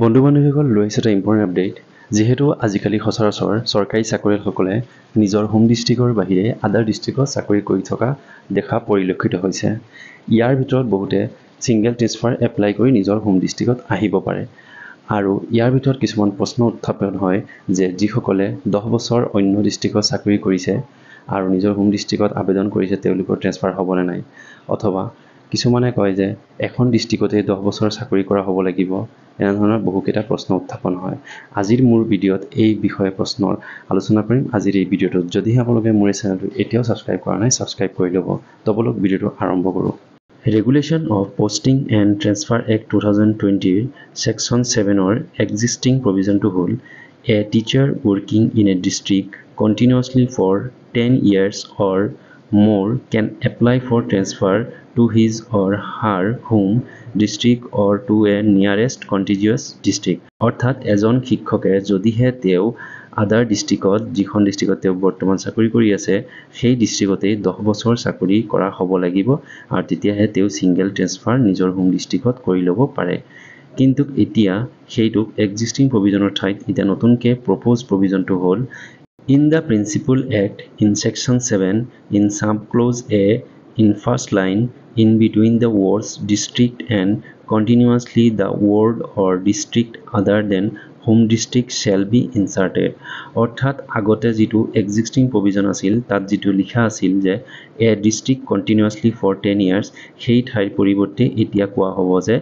বন্ধু বান্ধৱীসকল লৈছে এটা ইম্পৰ্টেণ্ট আপডেট যেহেতু আজিকালি সচৰাচৰ চৰকাৰী চাকৰিয়ালসকলে নিজৰ হোম ডিষ্ট্ৰিক্টৰ বাহিৰে আদাৰ ডিষ্ট্ৰিক্টত চাকৰি কৰি থকা দেখা পৰিলক্ষিত হৈছে। ইয়াৰ ভিতৰত বহুতে ছিংগল ট্ৰেন্সফাৰ এপ্লাই কৰি নিজৰ হোম ডিষ্ট্ৰিক্টত আহিব পাৰে আৰু ইয়াৰ ভিতৰত কিছুমান প্ৰশ্ন উত্থাপন হয় যে যিসকলে 10 বছৰ অন্য ডিষ্ট্ৰিক্টত চাকৰি কৰিছে আৰু নিজৰ হোম ডিষ্ট্ৰিক্টত আবেদন কৰিছে তেওঁলোকৰ ট্ৰেন্সফাৰ হ'বনে নাই অথবা কিছুমানে কয় যে এখন ডিষ্ট্ৰিক্টতে 10 বছৰ চাকৰি কৰা হ'ব লাগিব এনেধৰণৰ বহুকেইটা প্ৰশ্ন উত্থাপন হয়। আজিৰ মোৰ ভিডিঅ'ত এই বিষয়ে প্ৰশ্নৰ আলোচনা কৰিম আজিৰ এই ভিডিঅ'টোত। যদিহে আপোনালোকে মোৰ এই চেনেলটো এতিয়াও ছাবস্ক্ৰাইব কৰা নাই ছাবস্ক্ৰাইব কৰি ল'ব। তবলক ভিডিঅ'টো আৰম্ভ কৰোঁ। Regulation of Posting and Transfer Act 2020 Section 7 existing provision to hold a teacher working in a district continuously for 10 years or more can apply for transfer to his or her home district or to a nearest contiguous district. অৰ্থাৎ এজন শিক্ষকে যদিহে তেওঁ আদাৰ ডিষ্ট্ৰিক্টত যিখন ডিষ্ট্ৰিক্টত তেওঁ বৰ্তমান চাকৰি কৰি আছে সেই ডিষ্ট্ৰিক্টতে 10 বছৰ চাকৰি কৰা হ'ব লাগিব আৰু তেতিয়াহে তেওঁ ছিংগল ট্ৰেন্সফাৰ নিজৰ হোম ডিষ্ট্ৰিক্টত কৰি ল'ব পাৰে। কিন্তু এতিয়া সেইটোক এক্সিষ্টিং প্ৰভিজনৰ ঠাইত এতিয়া নতুনকৈ প্ৰপ'জ প্ৰভিজনটো হ'ল In the Principal Act in Section 7 in subclause A in first line in between the words district and continuously the word or district other than home district shall be inserted. অৰ্থাৎ আগতে যিটো existing provision আছিল তাত যিটো লিখা আছিল যে এ district continuously for 10 years সেই ঠাইৰ পৰিৱৰ্তে এতিয়া কোৱা হ'ব যে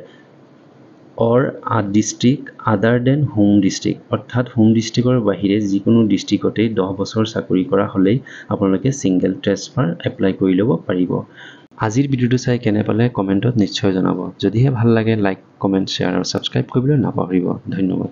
or a district other than home district অৰ্থাৎ হোম ডিষ্ট্ৰিক্টৰ বাহিৰে যিকোনো ডিষ্ট্ৰিক্টতে 10 বছৰ চাকৰি কৰা হ'লেই আপোনালোকে ছিংগল ট্ৰেন্সফাৰ এপ্লাই কৰি ল'ব পাৰিব। আজিৰ ভিডিঅ'টো চাই কেনে পালে কমেণ্টত নিশ্চয় জনাব। যদিহে ভাল লাগে লাইক কমেণ্ট শ্বেয়াৰ আৰু ছাবস্ক্ৰাইব কৰিবলৈ নাপাহৰিব। ধন্যবাদ।